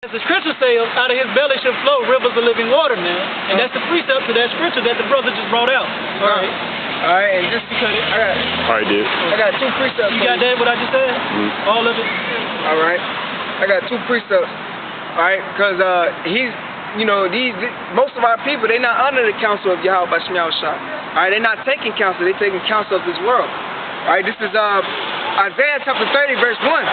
As the scripture says, out of his belly shall flow rivers of living water, man. And that's the precept to that scripture that the brother just brought out. All right, and just because I got two precepts. You got that, what I just said? All of it? All right. I got two precepts. All right, because he's, you know, most of our people, they're not under the counsel of Yahweh Bashim Yahushua. All right, they're not taking counsel, they're taking counsel of this world. All right, this is Isaiah chapter 30, verse 1.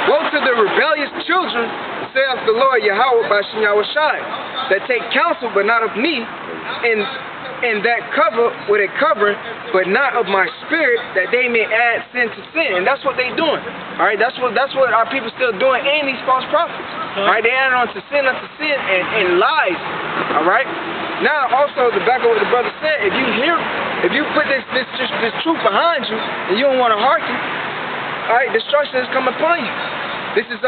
Woe to the rebellious children, saith the Lord Yahweh Bashim Yahushua, that take counsel but not of me, and that cover with a covering, but not of my spirit, that they may add sin to sin. And that's what they're doing. All right, that's what our people still doing, and these false prophets. All right, they add on to sin unto sin and lies. All right. Now, also the back of what the brother said, if you put this truth behind you, and you don't want to hearken, all right, destruction is coming upon you. This is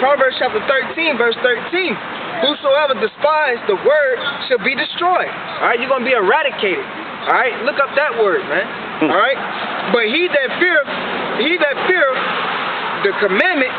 Proverbs chapter 13, verse 13. Whosoever despises the word shall be destroyed. All right, you're going to be eradicated. All right, look up that word, man. All right, but he that feareth the commandment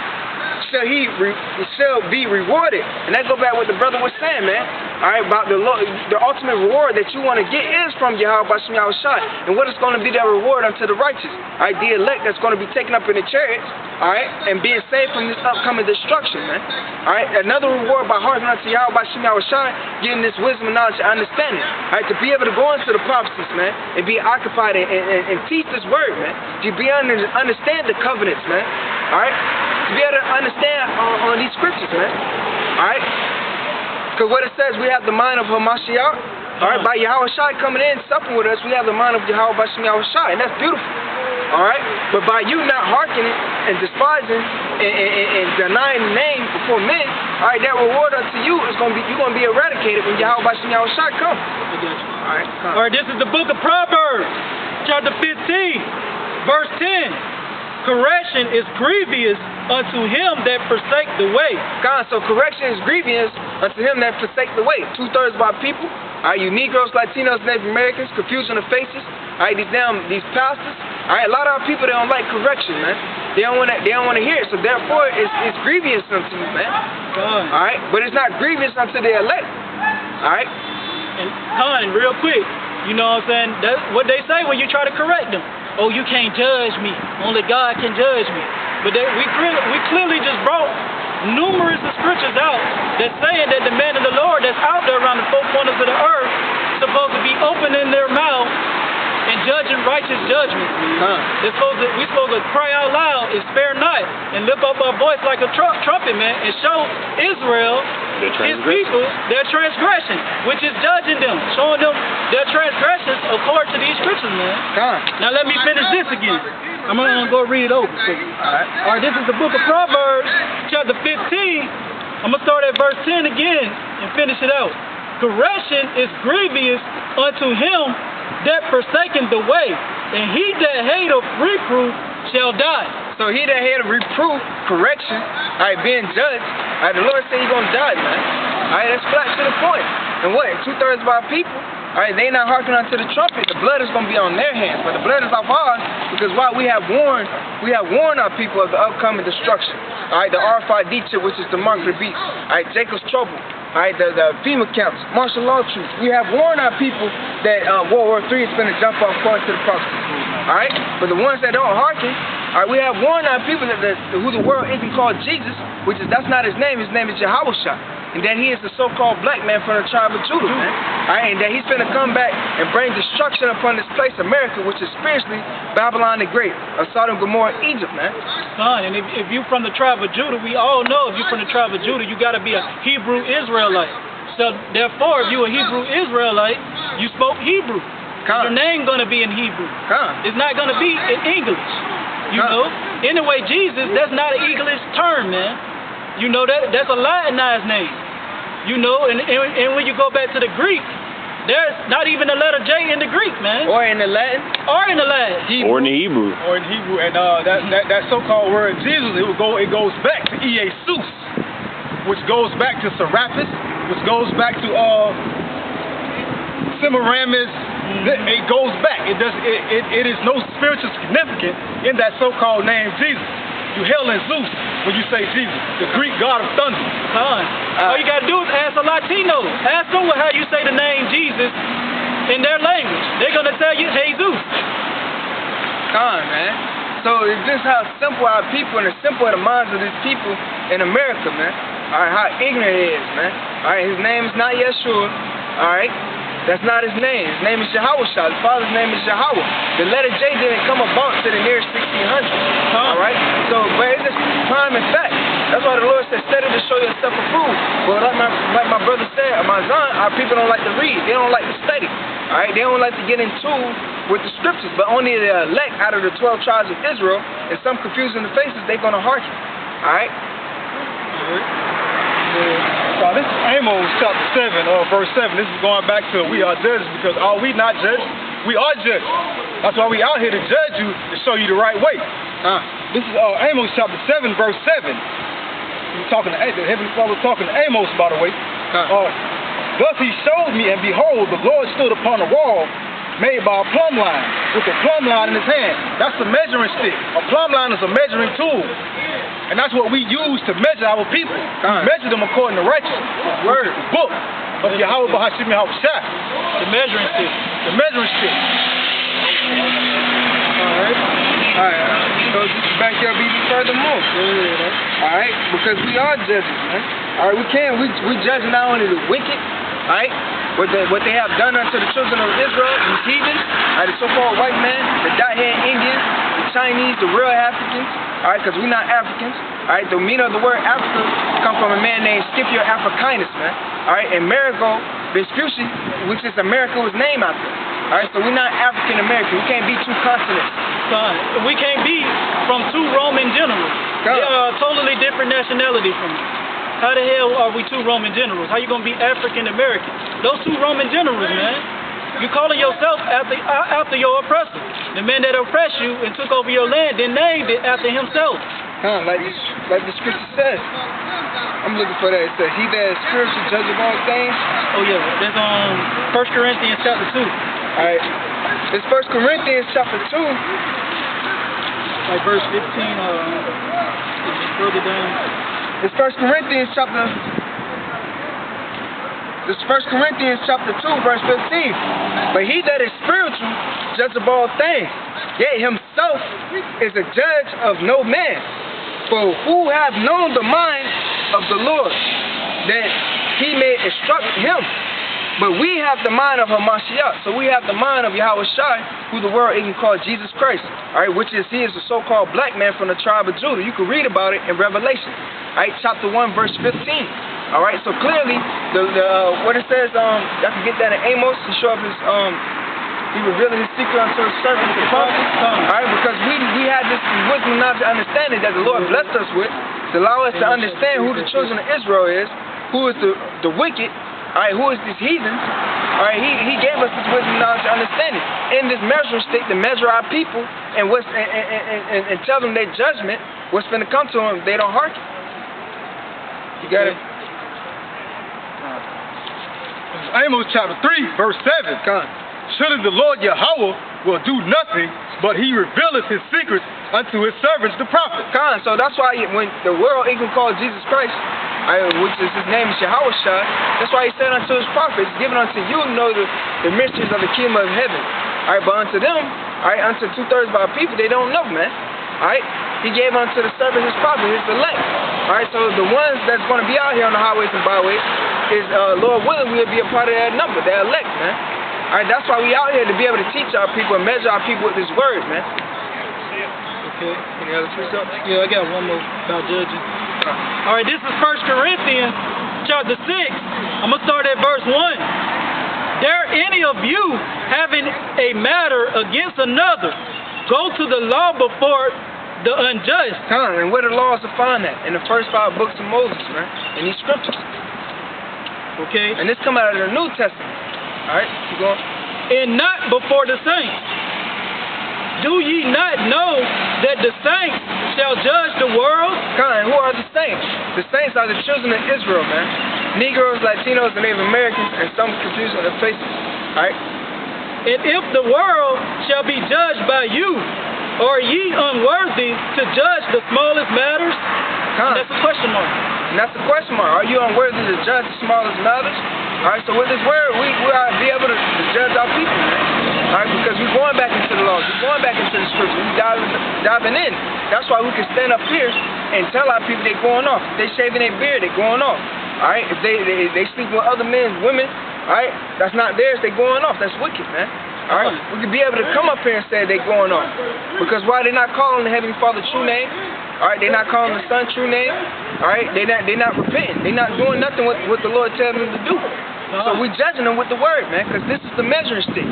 shall be rewarded. And that go back what the brother was saying, man. All right, about the ultimate reward that you want to get is from Yahweh Bashim Yahushua. And what is going to be that reward unto the righteous? All right, the elect that's going to be taken up in the chariots, all right, and being saved from this upcoming destruction, man. All right, another reward by hearkening unto Yahweh Bashim Yahushua, getting this wisdom, knowledge, and understanding. All right, to be able to go into the prophecies, man, and be occupied and teach this word, man. To be able to understand the covenants, man. All right, to be able to understand on these scriptures, man. All right. Because what it says, we have the mind of Hamashiach. All right, by Yahweh Shai coming in, supping with us, we have the mind of Yahweh Bashim Yahushua, and that's beautiful. All right, but by you not hearkening and despising and denying the name before men, all right, that reward unto you is going to be, you're going to be eradicated when Yahweh Bashim Yahushua comes. All right, come. All right, this is the book of Proverbs, chapter 15, verse 10. Correction is grievous unto him that forsake the way. God, so correction is grievous unto him that forsake the way. 2/3 of our people, all right, you Negroes, Latinos, Native Americans, confusion of faces, all right, these pastors, all right, a lot of our people, they don't like correction, man. They don't want to hear it, so therefore it's grievous unto you, man. God. All right, but it's not grievous unto the elect. All right. And Con, real quick, you know what I'm saying? That's what they say when you try to correct them. Oh, you can't judge me. Only God can judge me. But we clearly just brought numerous scriptures out that's saying that the man of the Lord that's out there around the four corners of the earth supposed to be opening their mouth and judging righteous judgments. We're supposed to cry out loud and spare not and lift up our voice like a trumpet, man, and show Israel, his people, their transgression, which is judging them, showing them their transgressions according to these scriptures, man. Now let me finish this again. I'm going to go read it over. All right, this is the book of Proverbs, chapter 15. I'm going to start at verse 10 again and finish it out. Correction is grievous unto him that forsaken the way, and he that hateth reproof shall die. So he that hateth reproof, correction, all right, being judged, all right, the Lord said he's going to die, man. All right, that's flat to the point. And what? 2/3 of our people, all right, they not hearkening unto the trumpet. The blood is going to be on their hands, but the blood is off ours, because why? We have warned our people of the upcoming destruction. All right, the R5D, which is the mark of the beast. All right, Jacob's trouble. All right, the FEMA camps, martial law troops. We have warned our people that World War III is going to jump off according to the prophecy. All right, but the ones that don't hearken, all right, we have warned our people that who the world isn't called Jesus, that's not his name. His name is Yahushua. And that he is the so-called black man from the tribe of Judah, man. All right, and that he's going to come back and bring destruction upon this place, America, which is spiritually Babylon the Great, of Sodom, Gomorrah, Egypt, man. Son, and if you're from the tribe of Judah, we all know if you're from the tribe of Judah, you got to be a Hebrew Israelite. So therefore, if you're a Hebrew Israelite, you spoke Hebrew. Your name going to be in Hebrew. It's not going to be in English. You know? Anyway, Jesus, that's not an English term, man. You know that's a Latinized name. You know, and when you go back to the Greek, there's not even a letter J in the Greek, man. Or in the Latin. Or in the Latin. Or in the Hebrew. Or in Hebrew. And that so-called word Jesus, it goes back to Jesus, which goes back to Serapis, which goes back to Semiramis. It goes back. It is no spiritual significance in that so-called name Jesus. You hailing Zeus when you say Jesus, the Greek god of thunder. All you gotta do is ask a Latino. Ask them how you say the name Jesus in their language. They're gonna tell you Jesus. Man. So it's just how simple our people and the simple the minds of these people in America, man. Alright, how ignorant it is, man. Alright, his name is not Yeshua. Alright? That's not his name. His name is Yahweh. His father's name is Yahweh. The letter J didn't come about to the near 1600s. Alright? So, but it's just prime and fact. That's why the Lord said, study to show yourself approved. Well, like my brother said, my son, our people don't like to read. They don't like to study. Alright? They don't like to get in tune with the scriptures. But only the elect out of the 12 tribes of Israel, and some confusing the faces, they're going to hearken. Alright? So this is Amos chapter 7, verse 7. This is going back to we are judges, because are we not judged? We are judged. That's why we out here to judge you, to show you the right way. This is Amos chapter 7, verse 7. He's talking to the Heavenly Father talking to Amos, by the way. Thus he showed me, and behold, the Lord stood upon a wall made by a plumb line, with a plumb line in his hand. That's the measuring stick. A plumb line is a measuring tool. And that's what we use to measure our people. We measure them according to righteousness. The word, the book of Yahweh Bahashim Yahweh Shai. The measuring stick. The measuring stick. Alright. So just back up even furthermore. Alright? Because we are judges, man. Alright, we judge not only the wicked, alright? What they have done unto the children of Israel, these heathens, the so-called white man, the dot-haired Indians, the Chinese, the real Africans, alright, because we're not Africans, alright, the meaning of the word Africa come from a man named Scipio Africanus, man, alright, and Amerigo Vespucci, which is America was named after, alright, so we're not African American, we can't be two continents. We can't be from two Roman generals. They are a totally different nationality from us. How the hell are we two Roman generals? How you gonna be African American? Those two Roman generals, man. You calling yourself after your oppressor. The man that oppressed you and took over your land, then named it after himself. Like the scripture says. I'm looking for that. It says, he that is spiritual, judge of all things. Oh yeah, that's 1 Corinthians chapter 2. Alright. It's 1 Corinthians chapter 2. Like verse 15, further down. It's 1 Corinthians chapter 2, verse 15. But he that is spiritual, judge of all things, yet himself is a judge of no man. For who have known the mind of the Lord, that he may instruct him? But we have the mind of Hamashiach. So we have the mind of Yahweh Shai, who the world even called Jesus Christ. Alright, which is he is a so-called black man from the tribe of Judah. You can read about it in Revelation. Alright, chapter 1, verse 15. Alright, so clearly what it says, y'all can get that in Amos to show up his he revealing his secret unto his servants the prophets. Alright, because we had this wisdom, knowledge, and understanding that the Lord blessed us with to allow us to understand who the children of Israel is, who is the wicked. Alright, who is these heathens? Alright, he gave us this wisdom, knowledge, and understanding. In this measuring stick to measure our people and and tell them their judgment, what's going to come to them, they don't hearken. You got it? Amos chapter 3, verse 7. Surely the Lord Yahweh will do nothing, but he revealeth his secrets unto his servants, the prophets. So that's why when the world even called Jesus Christ, which is his name is Yahweh Shai, that's why he said unto his prophets, given unto you to know the mysteries of the kingdom of heaven. Alright, but unto them, alright, unto 2/3 of our people, they don't know, man. Alright, he gave unto the servants his prophets, his elect. Alright, so the ones that's going to be out here on the highways and byways is, Lord willing, we'll be a part of that number, that elect, man. Alright, that's why we out here, to be able to teach our people and measure our people with this word, man. Okay. Any other precepts? Yeah, I got one more about judging. Alright, this is 1 Corinthians chapter 6. I'm going to start at verse 1. Dare any of you having a matter against another, go to the law before the unjust. And where the laws are found at? In the first 5 books of Moses, man. In these scriptures. Okay. And this come out of the New Testament. Alright, keep going. And not before the saints. Do ye not know that the saints shall judge the world? And who are the saints? The saints are the children of Israel, man. Negroes, Latinos, and Native Americans, and some confused on their faces. Alright? And if the world shall be judged by you, Are ye unworthy to judge the smallest matters? Con. That's a question mark. And that's the question mark. Are you unworthy to judge the smallest matters? Alright, so with this word, we ought to be able to judge our people, man. Alright, because we're going back into the laws, we're going back into the scriptures, we're diving in. That's why we can stand up here and tell our people they're going off. If they shaving their beard, they're going off. Alright, if they sleep with other men's women, alright, that's not theirs, they're going off. That's wicked, man. Alright, we could be able to come up here and say they're going off. Because why they not calling the Heavenly Father true name? Alright, they're not calling the Son true name. Alright, they're not repenting. They're not doing nothing with what the Lord tells them to do. So we judging them with the word, man, because this is the measuring stick.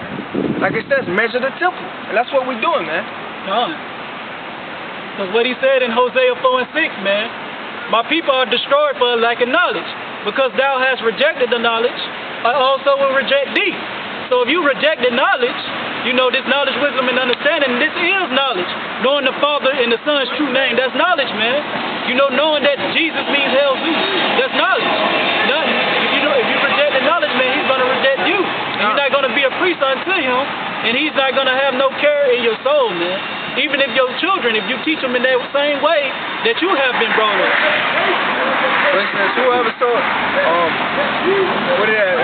Like it says, measure the temple. And that's what we're doing, man. Because what he said in Hosea 4:6, man, my people are destroyed for lack of knowledge. Because thou hast rejected the knowledge, I also will reject thee. So if you rejected knowledge, you know this knowledge, wisdom, and understanding, this is knowledge. Knowing the Father and the Son's true name, that's knowledge, man. You know, knowing that Jesus means hell Zeus, that's knowledge. If you reject the knowledge, man, he's going to reject you. And you're not going to be a priest unto him, and he's not going to have no care in your soul, man. Even if your children, if you teach them in that same way that you have been brought up. But it says, whoever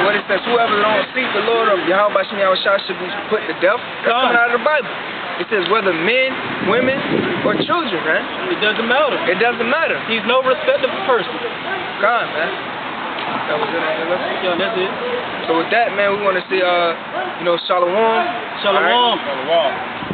what it says, whoever don't seek the Lord of Yahweh Shem Yahushua should be put to death. That's coming out of the Bible. It says whether men, women, or children, man. It doesn't matter. It doesn't matter. He's no respecter of person. God, man. That was it. Yeah, that's it. So with that, man, we want to say, Shalom. Shalom. Shalom.